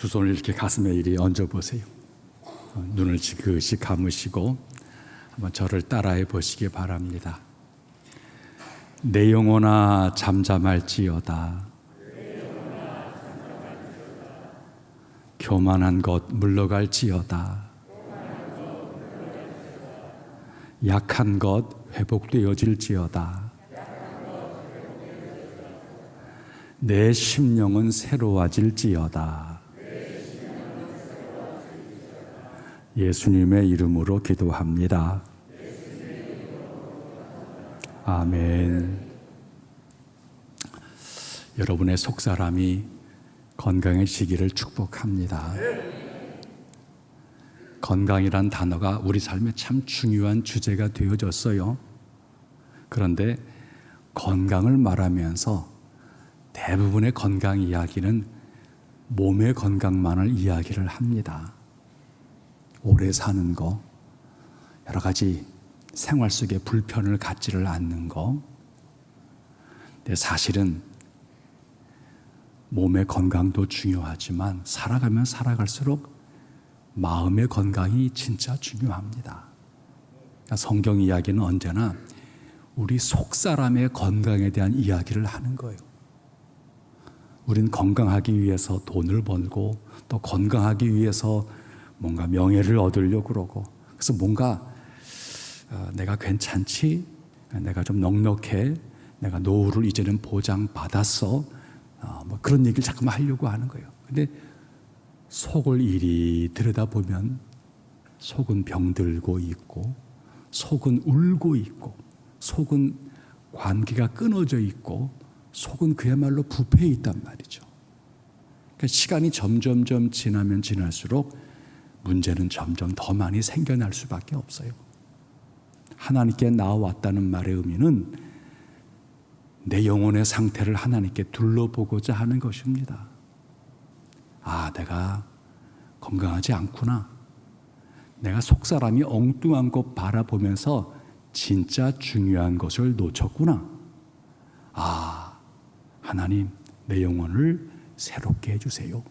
두 손을 이렇게 가슴에 이리 얹어보세요. 눈을 지그시 감으시고 한번 저를 따라해 보시기 바랍니다. 내 영혼아 잠잠할지어다. 교만한 것 물러갈지어다. 약한 것 회복되어질지어다. 내 심령은 새로워질지어다. 예수님의 이름으로 기도합니다. 아멘. 여러분의 속사람이 건강해지기를 축복합니다. 건강이란 단어가 우리 삶에 참 중요한 주제가 되어졌어요. 그런데 건강을 말하면서 대부분의 건강 이야기는 몸의 건강만을 이야기를 합니다. 오래 사는 거, 여러 가지 생활 속에 불편을 갖지를 않는 거. 근데 사실은 몸의 건강도 중요하지만 살아가면 살아갈수록 마음의 건강이 진짜 중요합니다. 그러니까 성경 이야기는 언제나 우리 속사람의 건강에 대한 이야기를 하는 거예요. 우린 건강하기 위해서 돈을 벌고 또 건강하기 위해서 뭔가 명예를 얻으려고 그러고, 그래서 뭔가 내가 괜찮지? 내가 좀 넉넉해? 내가 노후를 이제는 보장받았어? 뭐 그런 얘기를 자꾸만 하려고 하는 거예요. 근데 속을 이리 들여다보면 속은 병들고 있고, 속은 울고 있고, 속은 관계가 끊어져 있고, 속은 그야말로 부패해 있단 말이죠. 그러니까 시간이 점점 지나면 지날수록 문제는 점점 더 많이 생겨날 수밖에 없어요. 하나님께 나와왔다는 말의 의미는 내 영혼의 상태를 하나님께 둘러보고자 하는 것입니다. 아, 내가 건강하지 않구나. 내가 속사람이 엉뚱한 것 바라보면서 진짜 중요한 것을 놓쳤구나. 아, 하나님, 내 영혼을 새롭게 해주세요.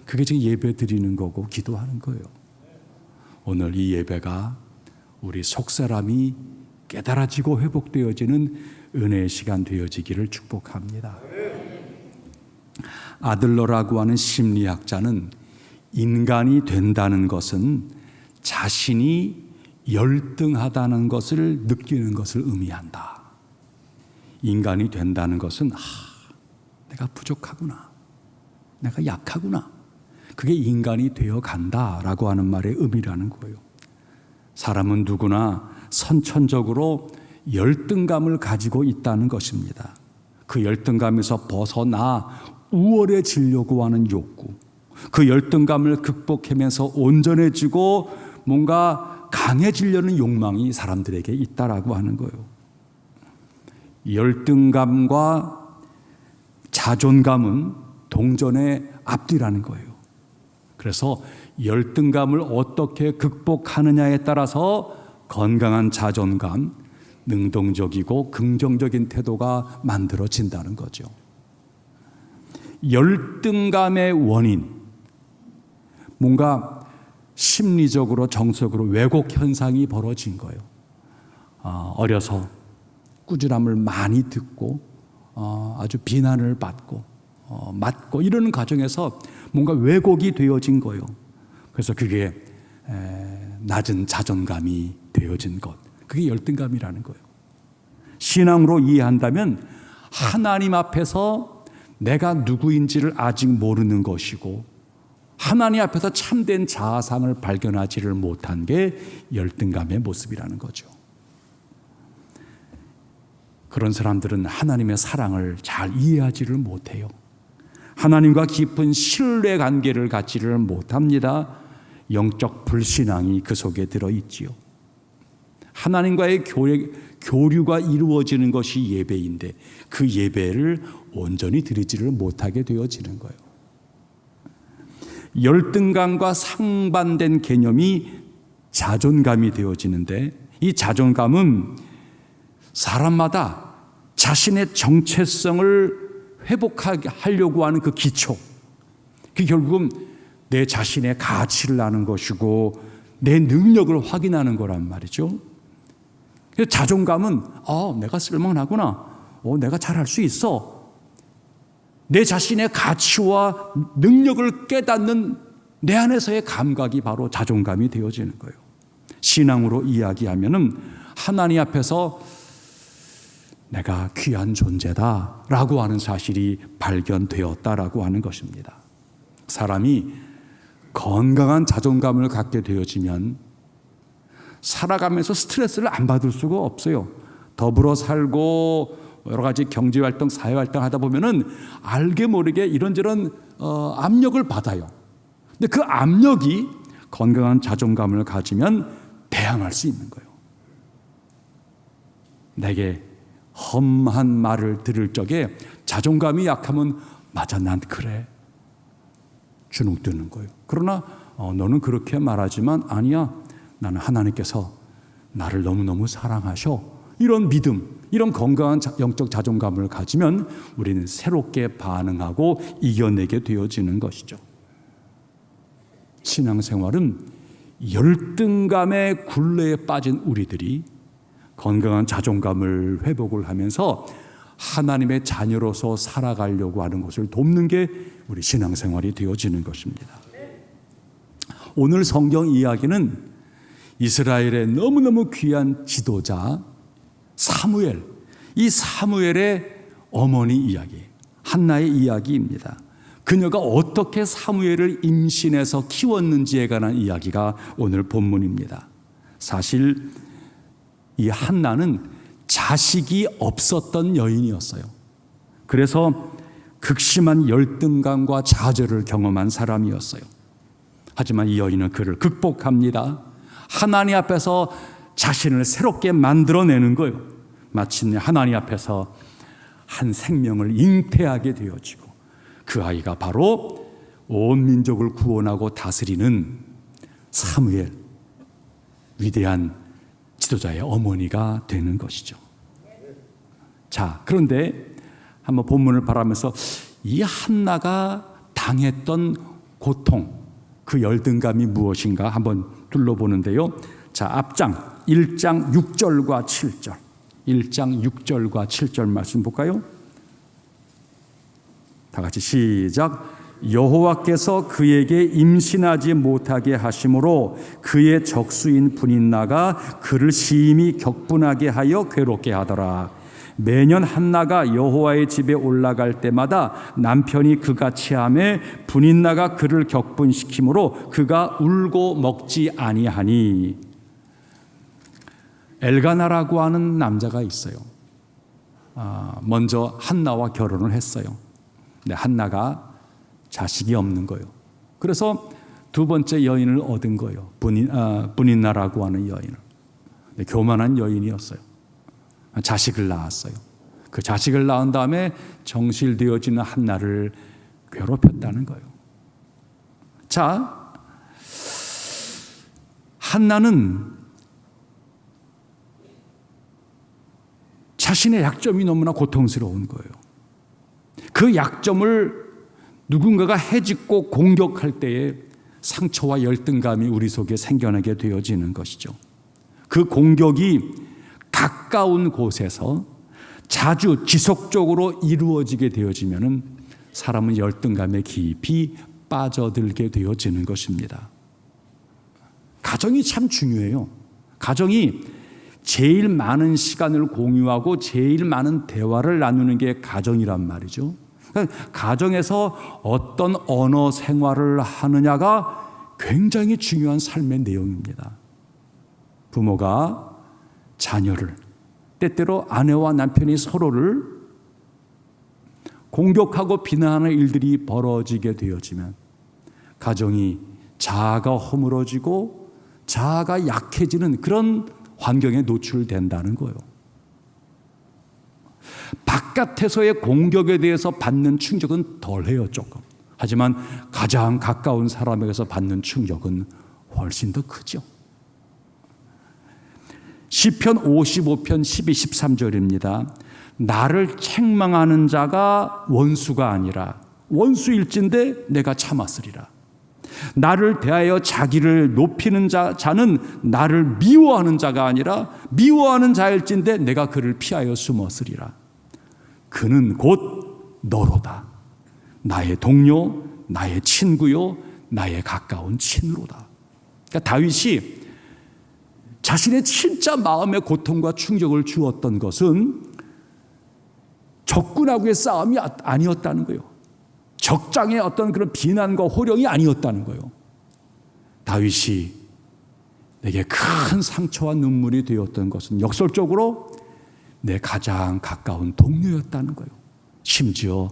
그게 지금 예배 드리는 거고 기도하는 거예요. 오늘 이 예배가 우리 속사람이 깨달아지고 회복되어지는 은혜의 시간 되어지기를 축복합니다. 아들러라고 하는 심리학자는 인간이 된다는 것은 자신이 열등하다는 것을 느끼는 것을 의미한다. 인간이 된다는 것은 내가 부족하구나, 내가 약하구나, 그게 인간이 되어 간다라고 하는 말의 의미라는 거예요. 사람은 누구나 선천적으로 열등감을 가지고 있다는 것입니다. 그 열등감에서 벗어나 우월해지려고 하는 욕구, 그 열등감을 극복하면서 온전해지고 뭔가 강해지려는 욕망이 사람들에게 있다라고 하는 거예요. 열등감과 자존감은 동전의 앞뒤라는 거예요. 그래서 열등감을 어떻게 극복하느냐에 따라서 건강한 자존감, 능동적이고 긍정적인 태도가 만들어진다는 거죠. 열등감의 원인, 뭔가 심리적으로 정서적으로 왜곡 현상이 벌어진 거예요. 어려서 꾸지람을 많이 듣고 아주 비난을 받고 맞고 이러는 과정에서 뭔가 왜곡이 되어진 거예요. 그래서 그게 낮은 자존감이 되어진 것, 그게 열등감이라는 거예요. 신앙으로 이해한다면 하나님 앞에서 내가 누구인지를 아직 모르는 것이고, 하나님 앞에서 참된 자아상을 발견하지를 못한 게 열등감의 모습이라는 거죠. 그런 사람들은 하나님의 사랑을 잘 이해하지를 못해요. 하나님과 깊은 신뢰 관계를 갖지를 못합니다. 영적 불신앙이 그 속에 들어있지요. 하나님과의 교류가 이루어지는 것이 예배인데 그 예배를 온전히 드리지를 못하게 되어지는 거예요. 열등감과 상반된 개념이 자존감이 되어지는데, 이 자존감은 사람마다 자신의 정체성을 회복하려고 하는 그 기초, 그 결국은 내 자신의 가치를 아는 것이고 내 능력을 확인하는 거란 말이죠. 그래서 자존감은 내가 쓸만하구나. 내가 잘할 수 있어. 내 자신의 가치와 능력을 깨닫는 내 안에서의 감각이 바로 자존감이 되어지는 거예요. 신앙으로 이야기하면은 하나님 앞에서 내가 귀한 존재다라고 하는 사실이 발견되었다라고 하는 것입니다. 사람이 건강한 자존감을 갖게 되어지면 살아가면서 스트레스를 안 받을 수가 없어요. 더불어 살고 여러 가지 경제활동, 사회활동 하다 보면은 알게 모르게 이런저런 압력을 받아요. 근데 그 압력이 건강한 자존감을 가지면 대항할 수 있는 거예요. 내게 험한 말을 들을 적에 자존감이 약하면 맞아, 난 그래. 주눅드는 거예요. 그러나 너는 그렇게 말하지만 아니야. 나는 하나님께서 나를 너무너무 사랑하셔. 이런 믿음, 이런 건강한 영적 자존감을 가지면 우리는 새롭게 반응하고 이겨내게 되어지는 것이죠. 신앙생활은 열등감의 굴레에 빠진 우리들이 건강한 자존감을 회복을 하면서 하나님의 자녀로서 살아가려고 하는 것을 돕는 게 우리 신앙생활이 되어지는 것입니다. 오늘 성경 이야기는 이스라엘의 너무너무 귀한 지도자 사무엘, 이 사무엘의 어머니 이야기, 한나의 이야기입니다. 그녀가 어떻게 사무엘을 임신해서 키웠는지에 관한 이야기가 오늘 본문입니다. 사실 이 한나는 자식이 없었던 여인이었어요. 그래서 극심한 열등감과 좌절을 경험한 사람이었어요. 하지만 이 여인은 그를 극복합니다. 하나님 앞에서 자신을 새롭게 만들어내는 거예요. 마침내 하나님 앞에서 한 생명을 잉태하게 되어지고 그 아이가 바로 온 민족을 구원하고 다스리는 사무엘, 위대한 지도자의 어머니가 되는 것이죠. 자, 그런데 한번 본문을 바라면서 이 한나가 당했던 고통, 그 열등감이 무엇인가 한번 둘러보는데요. 자, 앞장 1장 6절과 7절, 1장 6절과 7절 말씀 볼까요? 다 같이 시작. 여호와께서 그에게 임신하지 못하게 하심으로 그의 적수인 분인나가 그를 심히 격분하게 하여 괴롭게 하더라. 매년 한나가 여호와의 집에 올라갈 때마다 남편이 그같이 하매 분인나가 그를 격분시키므로 그가 울고 먹지 아니하니. 엘가나라고 하는 남자가 있어요. 먼저 한나와 결혼을 했어요. 근데 한나가 자식이 없는 거예요. 그래서 두 번째 여인을 얻은 거예요. 분인나라고 하는 여인을. 교만한 여인이었어요. 자식을 낳았어요. 그 자식을 낳은 다음에 정실되어지는 한나를 괴롭혔다는 거예요. 자, 한나는 자신의 약점이 너무나 고통스러운 거예요. 그 약점을 누군가가 헤집고 공격할 때에 상처와 열등감이 우리 속에 생겨나게 되어지는 것이죠. 그 공격이 가까운 곳에서 자주 지속적으로 이루어지게 되어지면 사람은 열등감에 깊이 빠져들게 되어지는 것입니다. 가정이 참 중요해요. 가정이 제일 많은 시간을 공유하고 제일 많은 대화를 나누는 게 가정이란 말이죠. 가정에서 어떤 언어 생활을 하느냐가 굉장히 중요한 삶의 내용입니다. 부모가 자녀를, 때때로 아내와 남편이 서로를 공격하고 비난하는 일들이 벌어지게 되어지면 가정이 자아가 허물어지고 자아가 약해지는 그런 환경에 노출된다는 거예요. 바깥에서의 공격에 대해서 받는 충격은 덜해요, 조금. 하지만 가장 가까운 사람에게서 받는 충격은 훨씬 더 크죠. 시편 55편 12, 13절입니다. 나를 책망하는 자가 원수가 아니라 원수일진데 내가 참았으리라. 나를 대하여 자기를 높이는 자는 나를 미워하는 자가 아니라 미워하는 자일진데 내가 그를 피하여 숨었으리라. 그는 곧 너로다. 나의 동료, 나의 친구요, 나의 가까운 친으로다. 그러니까 다윗이 자신의 진짜 마음의 고통과 충격을 주었던 것은 적군하고의 싸움이 아니었다는 거예요. 적장의 어떤 그런 비난과 호령이 아니었다는 거예요. 다윗이 내게 큰 상처와 눈물이 되었던 것은 역설적으로 내 가장 가까운 동료였다는 거예요. 심지어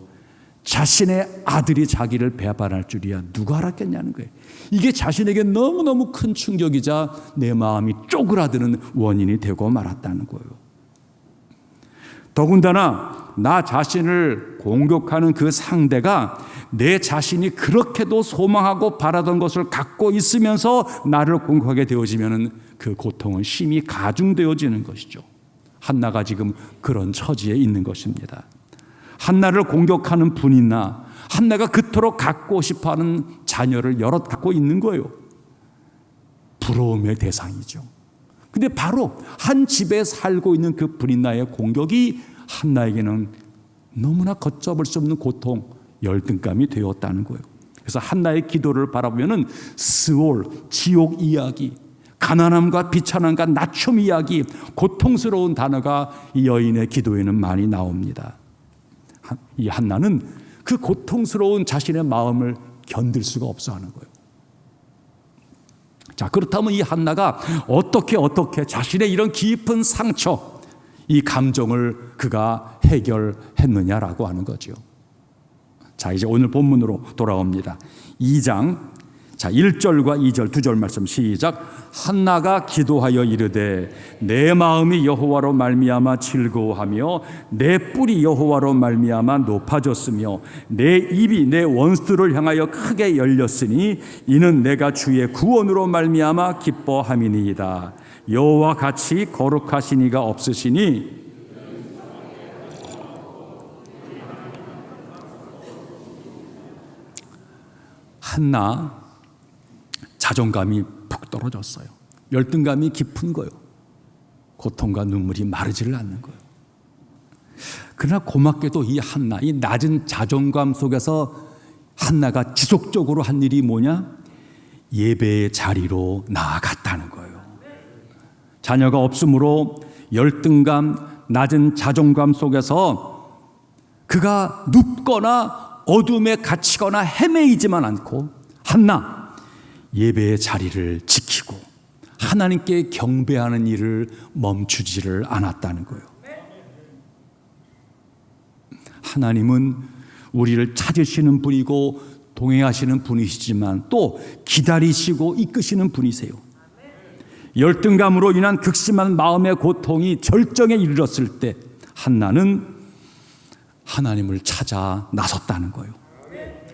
자신의 아들이 자기를 배반할 줄이야 누가 알았겠냐는 거예요. 이게 자신에게 너무너무 큰 충격이자 내 마음이 쪼그라드는 원인이 되고 말았다는 거예요. 더군다나 나 자신을 공격하는 그 상대가 내 자신이 그렇게도 소망하고 바라던 것을 갖고 있으면서 나를 공격하게 되어지면 그 고통은 심히 가중되어지는 것이죠. 한나가 지금 그런 처지에 있는 것입니다. 한나를 공격하는 분이나 한나가 그토록 갖고 싶어하는 자녀를 여럿 갖고 있는 거예요. 부러움의 대상이죠. 근데 바로 한 집에 살고 있는 그 분이나의 공격이 한나에게는 너무나 걷잡을 수 없는 고통, 열등감이 되었다는 거예요. 그래서 한나의 기도를 바라보면은 스올, 지옥 이야기, 가난함과 비천함과 낮춤 이야기, 고통스러운 단어가 이 여인의 기도에는 많이 나옵니다. 이 한나는 그 고통스러운 자신의 마음을 견딜 수가 없어 하는 거예요. 자, 그렇다면 이 한나가 어떻게 자신의 이런 깊은 상처, 이 감정을 그가 해결했느냐라고 하는 거죠. 자, 이제 오늘 본문으로 돌아옵니다. 2장, 자, 1절과 2절 두 절 말씀 시작. 한나가 기도하여 이르되 내 마음이 여호와로 말미암아 즐거워하며 내 뿔이 여호와로 말미암아 높아졌으며 내 입이 내 원수들을 향하여 크게 열렸으니 이는 내가 주의 구원으로 말미암아 기뻐함이니이다. 여호와 같이 거룩하신 이가 없으시니 한나 자존감이 푹 떨어졌어요. 열등감이 깊은 거예요. 고통과 눈물이 마르지를 않는 거예요. 그러나 고맙게도 이 한나, 이 낮은 자존감 속에서 한나가 지속적으로 한 일이 뭐냐? 예배의 자리로 나아갔다는 거예요. 자녀가 없으므로 열등감, 낮은 자존감 속에서 그가 눕거나 어둠에 갇히거나 헤매이지만 않고 한나, 예배의 자리를 지키고 하나님께 경배하는 일을 멈추지를 않았다는 거예요. 하나님은 우리를 찾으시는 분이고 동행하시는 분이시지만 또 기다리시고 이끄시는 분이세요. 열등감으로 인한 극심한 마음의 고통이 절정에 이르렀을 때 한나는 하나님을 찾아 나섰다는 거예요.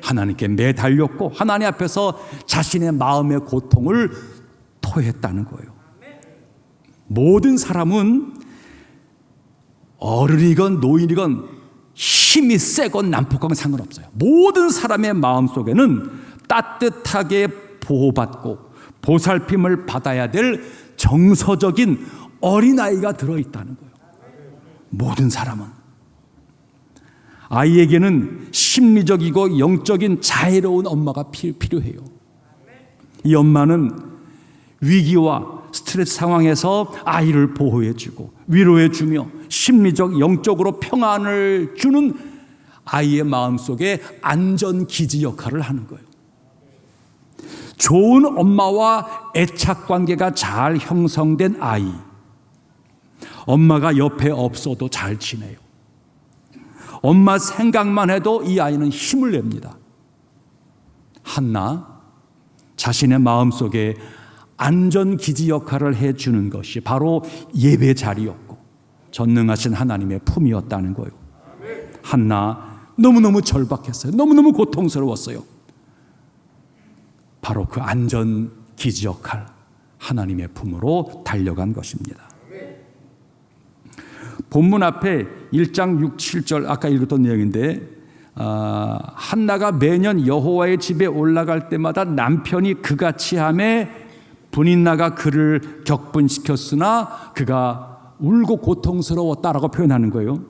하나님께 매달렸고 하나님 앞에서 자신의 마음의 고통을 토했다는 거예요. 모든 사람은 어른이건 노인이건 힘이 세건 난폭하건 상관없어요. 모든 사람의 마음속에는 따뜻하게 보호받고 보살핌을 받아야 될 정서적인 어린아이가 들어있다는 거예요. 모든 사람은. 아이에게는 심리적이고 영적인 자애로운 엄마가 필요해요. 이 엄마는 위기와 스트레스 상황에서 아이를 보호해주고 위로해주며 심리적, 영적으로 평안을 주는 아이의 마음속에 안전기지 역할을 하는 거예요. 좋은 엄마와 애착관계가 잘 형성된 아이, 엄마가 옆에 없어도 잘 지내요. 엄마 생각만 해도 이 아이는 힘을 냅니다. 한나, 자신의 마음속에 안전기지 역할을 해주는 것이 바로 예배 자리였고 전능하신 하나님의 품이었다는 거예요. 한나 너무너무 절박했어요. 너무너무 고통스러웠어요. 바로 그 안전기지 역할, 하나님의 품으로 달려간 것입니다. 본문 앞에 1장 6, 7절 아까 읽었던 내용인데 한나가 매년 여호와의 집에 올라갈 때마다 남편이 그같이 하매 분인나가 그를 격분시켰으나 그가 울고 고통스러웠다라고 표현하는 거예요.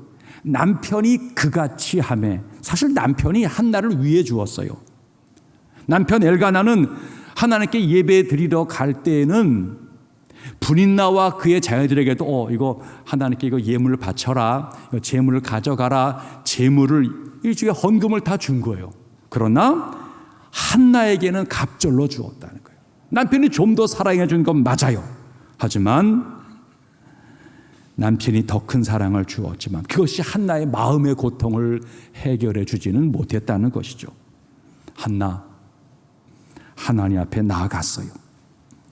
남편이 그같이 하매, 사실 남편이 한나를 위해 주었어요. 남편 엘가나는 하나님께 예배 드리러 갈 때에는 분인나와 그의 자녀들에게도 이거 하나님께 이거 예물을 바쳐라, 이거 제물을 가져가라, 제물을 일주일에 헌금을 다 준 거예요. 그러나 한나에게는 갑절로 주었다는 거예요. 남편이 좀 더 사랑해 준 건 맞아요. 하지만 남편이 더 큰 사랑을 주었지만 그것이 한나의 마음의 고통을 해결해 주지는 못했다는 것이죠. 한나, 하나님 앞에 나아갔어요.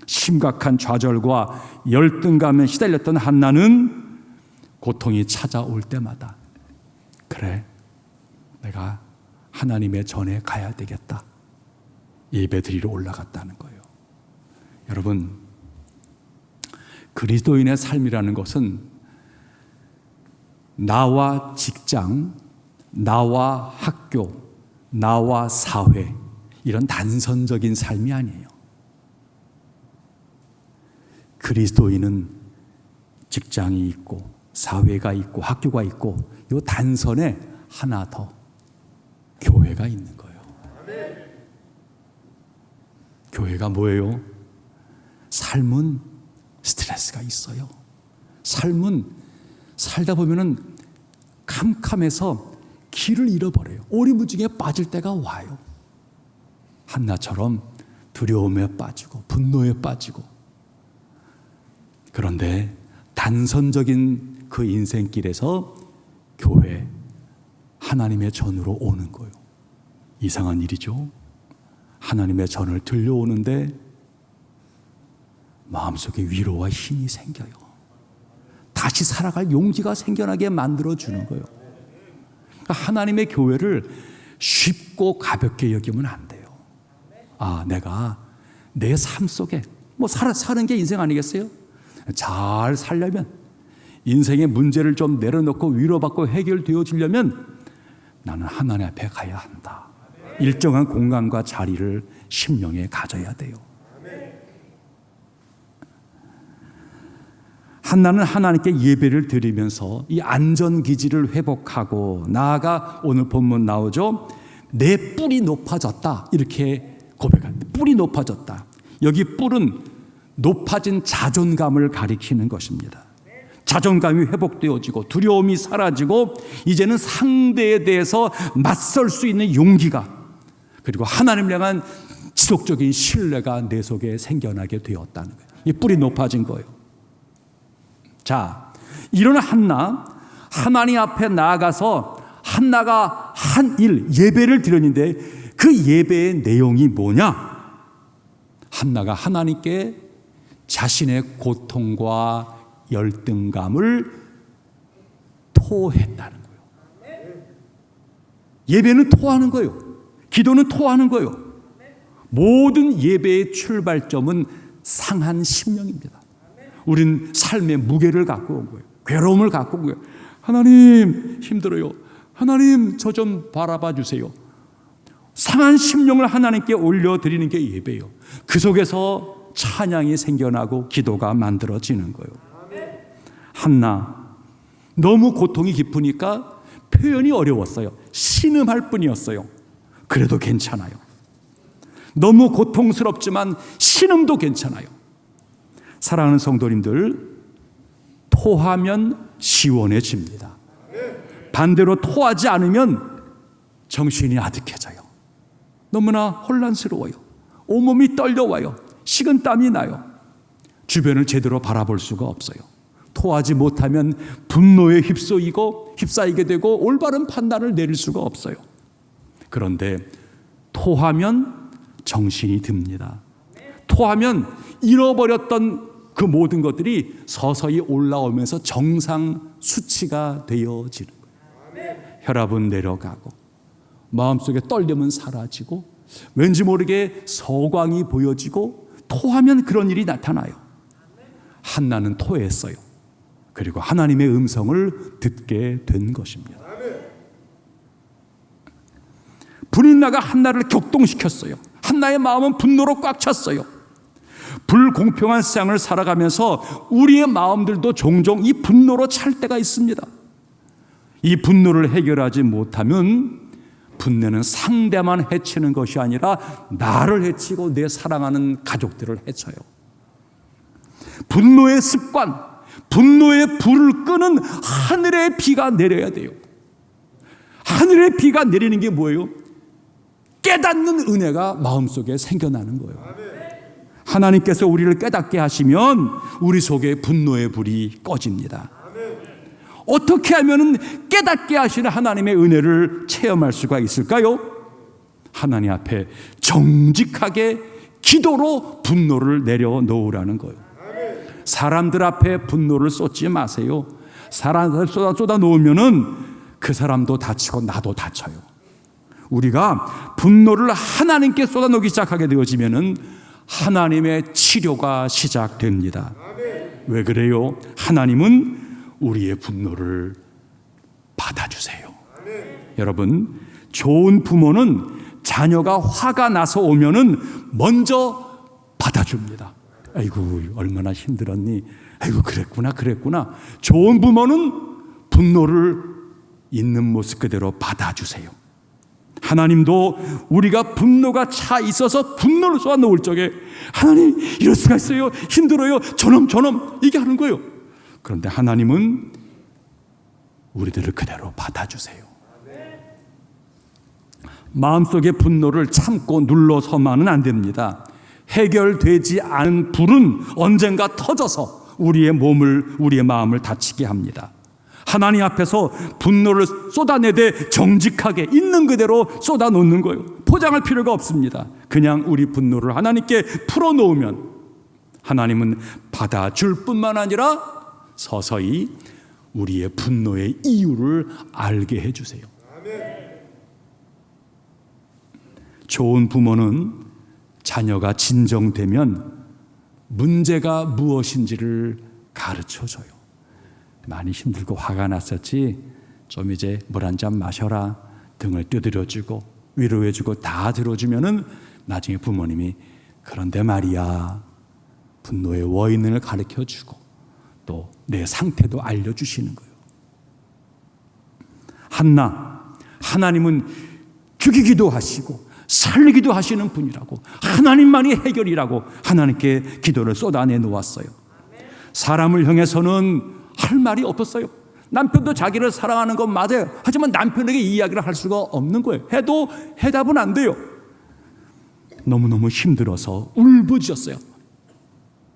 심각한 좌절과 열등감에 시달렸던 한나는 고통이 찾아올 때마다 그래, 내가 하나님의 전에 가야 되겠다, 예배드리러 올라갔다는 거예요. 여러분, 그리스도인의 삶이라는 것은 나와 직장, 나와 학교, 나와 사회, 이런 단선적인 삶이 아니에요. 그리스도인은 직장이 있고 사회가 있고 학교가 있고 이 단선에 하나 더 교회가 있는 거예요. 교회가 뭐예요? 삶은 스트레스가 있어요. 삶은 살다 보면은 캄캄해서 길을 잃어버려요. 오리무중에 빠질 때가 와요. 한나처럼 두려움에 빠지고 분노에 빠지고. 그런데 단선적인 그 인생길에서 교회, 하나님의 전으로 오는 거예요. 이상한 일이죠. 하나님의 전을 들려오는데 마음속에 위로와 힘이 생겨요. 다시 살아갈 용기가 생겨나게 만들어주는 거예요. 그러니까 하나님의 교회를 쉽고 가볍게 여기면 안 돼요. 내가 내 삶 속에 사는 게 인생 아니겠어요? 잘 살려면, 인생의 문제를 좀 내려놓고 위로받고 해결되어지려면 나는 하나님 앞에 가야 한다. 일정한 공간과 자리를 심령에 가져야 돼요. 한나는 하나님께 예배를 드리면서 이 안전기지를 회복하고, 나아가 오늘 본문 나오죠. 내 뿔이 높아졌다, 이렇게 고백합니다. 뿔이 높아졌다. 여기 뿔은 높아진 자존감을 가리키는 것입니다. 자존감이 회복되어지고 두려움이 사라지고 이제는 상대에 대해서 맞설 수 있는 용기가, 그리고 하나님을 향한 지속적인 신뢰가 내 속에 생겨나게 되었다는 거예요. 이 뿔이 높아진 거예요. 자, 이런 한나, 하나님 앞에 나아가서 한나가 한 일, 예배를 드렸는데 그 예배의 내용이 뭐냐? 한나가 하나님께 자신의 고통과 열등감을 토했다는 거예요. 예배는 토하는 거예요. 기도는 토하는 거예요. 모든 예배의 출발점은 상한 심령입니다. 우린 삶의 무게를 갖고 온 거예요. 괴로움을 갖고 온 거예요. 하나님, 힘들어요. 하나님, 저 좀 바라봐 주세요. 상한 심령을 하나님께 올려드리는 게 예배예요. 그 속에서 찬양이 생겨나고 기도가 만들어지는 거예요. 한나, 너무 고통이 깊으니까 표현이 어려웠어요. 신음할 뿐이었어요. 그래도 괜찮아요. 너무 고통스럽지만 신음도 괜찮아요. 사랑하는 성도님들, 토하면 시원해집니다. 반대로 토하지 않으면 정신이 아득해져요. 너무나 혼란스러워요. 온몸이 떨려와요. 식은땀이 나요. 주변을 제대로 바라볼 수가 없어요. 토하지 못하면 분노에 휩싸이게 되고 올바른 판단을 내릴 수가 없어요. 그런데 토하면 정신이 듭니다. 토하면 잃어버렸던 그 모든 것들이 서서히 올라오면서 정상 수치가 되어지는 거예요. 혈압은 내려가고 마음속에 떨림은 사라지고 왠지 모르게 서광이 보여지고, 토하면 그런 일이 나타나요. 한나는 토했어요. 그리고 하나님의 음성을 듣게 된 것입니다. 불이 나가 한나를 격동시켰어요. 한나의 마음은 분노로 꽉 찼어요. 불공평한 세상을 살아가면서 우리의 마음들도 종종 이 분노로 찰 때가 있습니다. 이 분노를 해결하지 못하면 분노는 상대만 해치는 것이 아니라 나를 해치고 내 사랑하는 가족들을 해쳐요. 분노의 습관, 분노의 불을 끄는 하늘의 비가 내려야 돼요. 하늘의 비가 내리는 게 뭐예요? 깨닫는 은혜가 마음속에 생겨나는 거예요. 하나님께서 우리를 깨닫게 하시면 우리 속에 분노의 불이 꺼집니다. 어떻게 하면 깨닫게 하시는 하나님의 은혜를 체험할 수가 있을까요? 하나님 앞에 정직하게 기도로 분노를 내려놓으라는 거예요. 사람들 앞에 분노를 쏟지 마세요. 사람들 쏟아 놓으면은 그 사람도 다치고 나도 다쳐요. 우리가 분노를 하나님께 쏟아놓기 시작하게 되어지면은 하나님의 치료가 시작됩니다. 왜 그래요? 하나님은 우리의 분노를 받아주세요. 여러분, 좋은 부모는 자녀가 화가 나서 오면은 먼저 받아줍니다. 아이고, 얼마나 힘들었니? 아이고, 그랬구나. 좋은 부모는 분노를 있는 모습 그대로 받아주세요. 하나님도 우리가 분노가 차 있어서 분노를 쏟아놓을 적에 하나님, 이럴 수가 있어요. 힘들어요. 저놈 이게 하는 거예요. 그런데 하나님은 우리들을 그대로 받아주세요. 마음속의 분노를 참고 눌러서만은 안 됩니다. 해결되지 않은 불은 언젠가 터져서 우리의 마음을 다치게 합니다. 하나님 앞에서 분노를 쏟아내되 정직하게 있는 그대로 쏟아놓는 거예요. 포장할 필요가 없습니다. 그냥 우리 분노를 하나님께 풀어놓으면 하나님은 받아줄 뿐만 아니라 서서히 우리의 분노의 이유를 알게 해주세요. 좋은 부모는 자녀가 진정되면 문제가 무엇인지를 가르쳐줘요. 많이 힘들고 화가 났었지? 좀 이제 물 한 잔 마셔라. 등을 두드려주고 위로해주고 다 들어주면은 나중에 부모님이 그런데 말이야, 분노의 원인을 가르쳐주고 또 내 상태도 알려주시는 거예요. 하나님은 죽이기도 하시고 살리기도 하시는 분이라고, 하나님만이 해결이라고 하나님께 기도를 쏟아내 놓았어요. 사람을 향해서는 할 말이 없었어요. 남편도 자기를 사랑하는 건 맞아요. 하지만 남편에게 이야기를 할 수가 없는 거예요. 해도 해답은 안 돼요. 너무너무 힘들어서 울부짖었어요.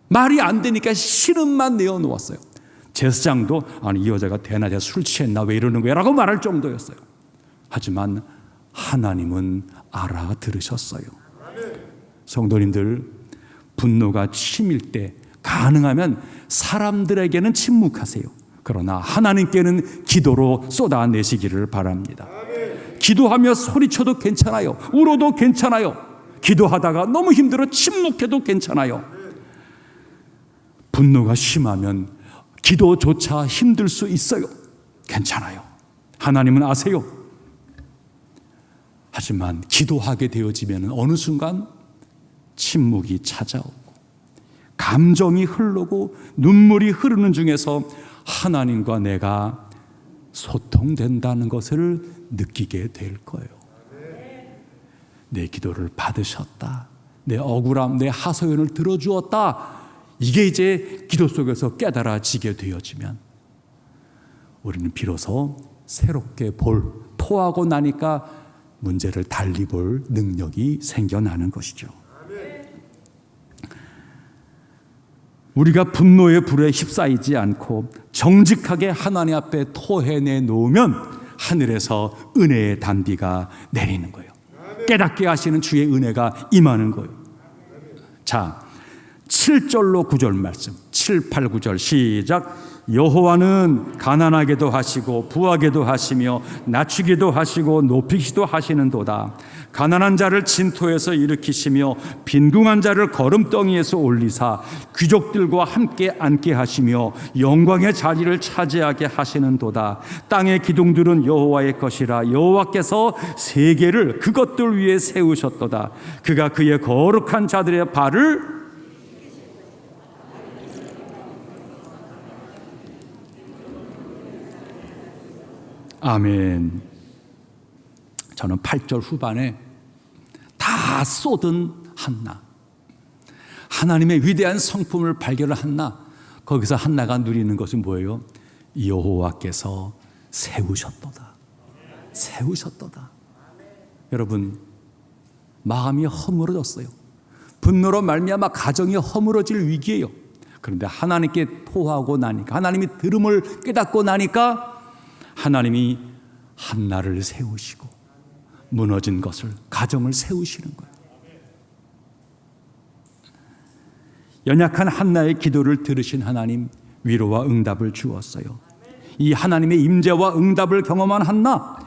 말이 안 되니까 신음만 내어놓았어요. 제사장도 아니, 이 여자가 대낮에 술 취했나 왜 이러는 거야 라고 말할 정도였어요. 하지만 하나님은 알아들으셨어요. 성도님들, 분노가 치밀 때 가능하면 사람들에게는 침묵하세요. 그러나 하나님께는 기도로 쏟아내시기를 바랍니다. 기도하며 소리쳐도 괜찮아요. 울어도 괜찮아요. 기도하다가 너무 힘들어 침묵해도 괜찮아요. 분노가 심하면 기도조차 힘들 수 있어요. 괜찮아요. 하나님은 아세요. 하지만 기도하게 되어지면 어느 순간 침묵이 찾아오고 감정이 흐르고 눈물이 흐르는 중에서 하나님과 내가 소통된다는 것을 느끼게 될 거예요. 내 기도를 받으셨다. 내 억울함, 내 하소연을 들어주었다. 이게 이제 기도 속에서 깨달아지게 되어지면 우리는 비로소 새롭게 토하고 나니까 문제를 달리 볼 능력이 생겨나는 것이죠. 우리가 분노의 불에 휩싸이지 않고 정직하게 하나님 앞에 토해내 놓으면 하늘에서 은혜의 단비가 내리는 거예요. 깨닫게 하시는 주의 은혜가 임하는 거예요. 자, 7절로 9절 말씀, 7, 8, 9절 시작. 여호와는 가난하게도 하시고 부하게도 하시며 낮추기도 하시고 높이기도 하시는도다. 가난한 자를 진토에서 일으키시며 빈궁한 자를 거름덩이에서 올리사 귀족들과 함께 앉게 하시며 영광의 자리를 차지하게 하시는도다. 땅의 기둥들은 여호와의 것이라. 여호와께서 세계를 그것들 위에 세우셨도다. 그가 그의 거룩한 자들의 발을 아멘. 저는 8절 후반에 다 쏟은 한나, 하나님의 위대한 성품을 발견을 한나, 거기서 한나가 누리는 것은 뭐예요? 여호와께서 세우셨도다. 세우셨도다. 여러분, 마음이 허물어졌어요. 분노로 말미암아 가정이 허물어질 위기예요. 그런데 하나님께 토하고 나니까, 하나님이 들음을 깨닫고 나니까 하나님이 한나를 세우시고 무너진 것을, 가정을 세우시는 거예요. 연약한 한나의 기도를 들으신 하나님, 위로와 응답을 주었어요. 이 하나님의 임재와 응답을 경험한 한나,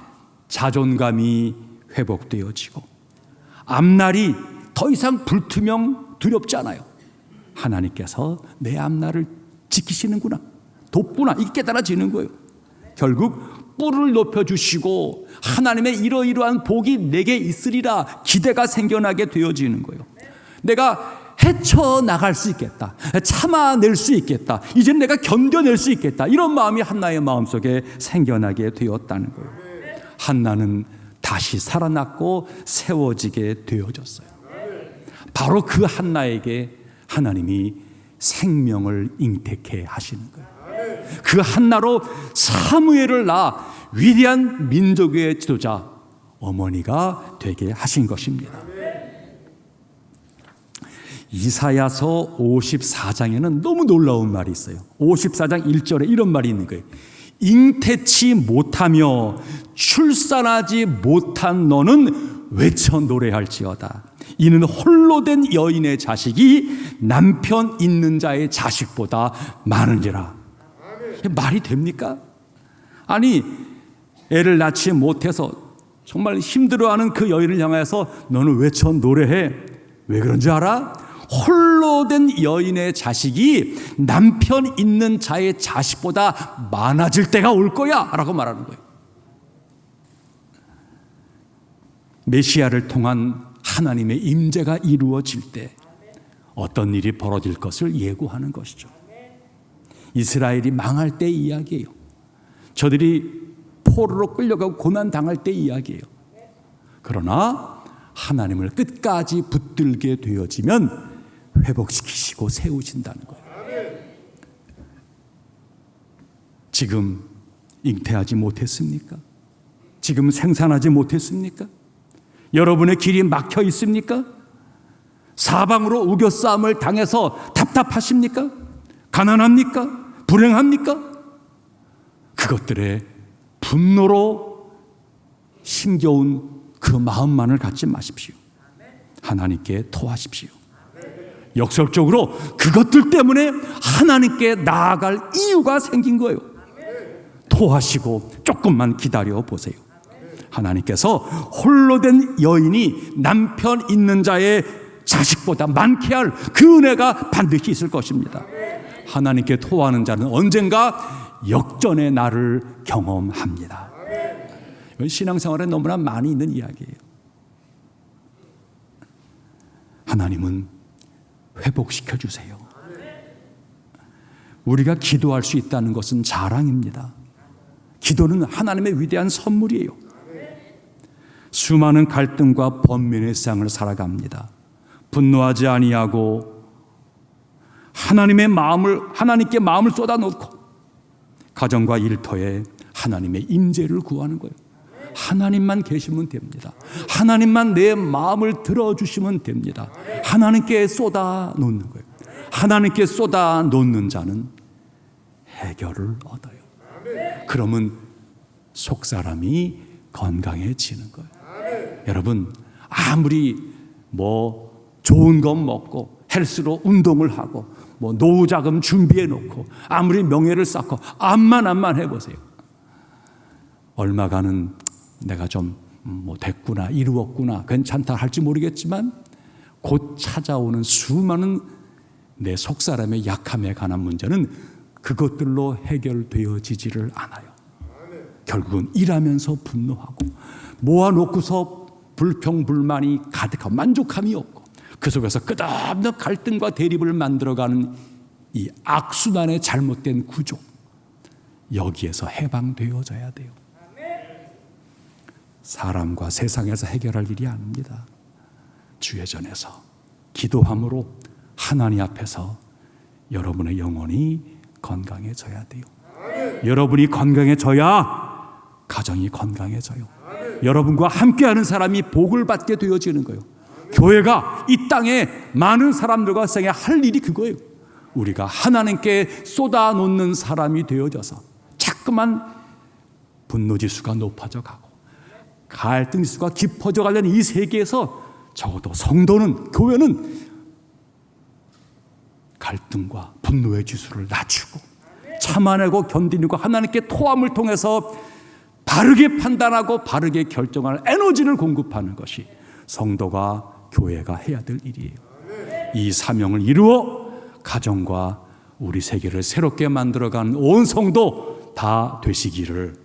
자존감이 회복되어지고 앞날이 더 이상 불투명, 두렵지 않아요. 하나님께서 내 앞날을 지키시는구나, 돕구나, 이게 깨달아지는 거예요. 결국 뿔을 높여주시고 하나님의 이러이러한 복이 내게 있으리라 기대가 생겨나게 되어지는 거예요. 내가 헤쳐나갈 수 있겠다, 참아낼 수 있겠다, 이제 내가 견뎌낼 수 있겠다, 이런 마음이 한나의 마음속에 생겨나게 되었다는 거예요. 한나는 다시 살아났고 세워지게 되어졌어요. 바로 그 한나에게 하나님이 생명을 잉태케 하시는 거예요. 그 한나로 사무엘을 낳아 위대한 민족의 지도자, 어머니가 되게 하신 것입니다. 이사야서 54장에는 너무 놀라운 말이 있어요. 54장 1절에 이런 말이 있는 거예요. 잉태치 못하며 출산하지 못한 너는 외쳐 노래할지어다. 이는 홀로 된 여인의 자식이 남편 있는 자의 자식보다 많으니라. 말이 됩니까? 아니, 애를 낳지 못해서 정말 힘들어하는 그 여인을 향해서 너는 외쳐 노래해. 왜 그런 줄 알아? 홀로 된 여인의 자식이 남편 있는 자의 자식보다 많아질 때가 올 거야 라고 말하는 거예요. 메시아를 통한 하나님의 임재가 이루어질 때 어떤 일이 벌어질 것을 예고하는 것이죠. 이스라엘이 망할 때 이야기예요. 저들이 포로로 끌려가고 고난당할 때 이야기예요. 그러나 하나님을 끝까지 붙들게 되어지면 회복시키시고 세우신다는 거예요. 지금 잉태하지 못했습니까? 지금 생산하지 못했습니까? 여러분의 길이 막혀 있습니까? 사방으로 우겨싸움을 당해서 답답하십니까? 가난합니까? 불행합니까? 그것들에 분노로 힘겨운 그 마음만을 갖지 마십시오. 하나님께 토하십시오. 역설적으로 그것들 때문에 하나님께 나아갈 이유가 생긴 거예요. 토하시고 조금만 기다려 보세요. 하나님께서 홀로 된 여인이 남편 있는 자의 자식보다 많게 할 그 은혜가 반드시 있을 것입니다. 하나님께 토하는 자는 언젠가 역전의 날을 경험합니다. 이건 신앙생활에 너무나 많이 있는 이야기예요. 하나님은 회복시켜 주세요. 우리가 기도할 수 있다는 것은 자랑입니다. 기도는 하나님의 위대한 선물이에요. 수많은 갈등과 번민의 세상을 살아갑니다. 분노하지 아니하고 하나님께 마음을 쏟아놓고 가정과 일터에 하나님의 임재를 구하는 거예요. 하나님만 계시면 됩니다. 하나님만 내 마음을 들어주시면 됩니다. 하나님께 쏟아 놓는 거예요. 하나님께 쏟아 놓는 자는 해결을 얻어요. 그러면 속사람이 건강해지는 거예요. 여러분, 아무리 좋은 것 먹고 헬스로 운동을 하고 노후 자금 준비해 놓고 아무리 명예를 쌓고 암만 해보세요. 얼마간은 내가 좀 뭐 됐구나, 이루었구나, 괜찮다 할지 모르겠지만 곧 찾아오는 수많은 내 속사람의 약함에 관한 문제는 그것들로 해결되어지지를 않아요. 결국은 일하면서 분노하고 모아놓고서 불평불만이 가득하고 만족함이 없고 그 속에서 끝없는 갈등과 대립을 만들어가는 이 악순환의 잘못된 구조, 여기에서 해방되어져야 돼요. 사람과 세상에서 해결할 일이 아닙니다. 주의 전에서 기도함으로 하나님 앞에서 여러분의 영혼이 건강해져야 돼요. 여러분이 건강해져야 가정이 건강해져요. 여러분과 함께하는 사람이 복을 받게 되어지는 거예요. 교회가 이 땅에 많은 사람들과 생에 할 일이 그거예요. 우리가 하나님께 쏟아놓는 사람이 되어져서 자꾸만 분노지수가 높아져 가고 갈등지수가 깊어져 가려는 이 세계에서 적어도 성도는, 교회는 갈등과 분노의 지수를 낮추고 참아내고 견디고 하나님께 토함을 통해서 바르게 판단하고 바르게 결정할 에너지를 공급하는 것이 성도가, 교회가 해야 될 일이에요. 이 사명을 이루어 가정과 우리 세계를 새롭게 만들어가는 온 성도 다 되시기를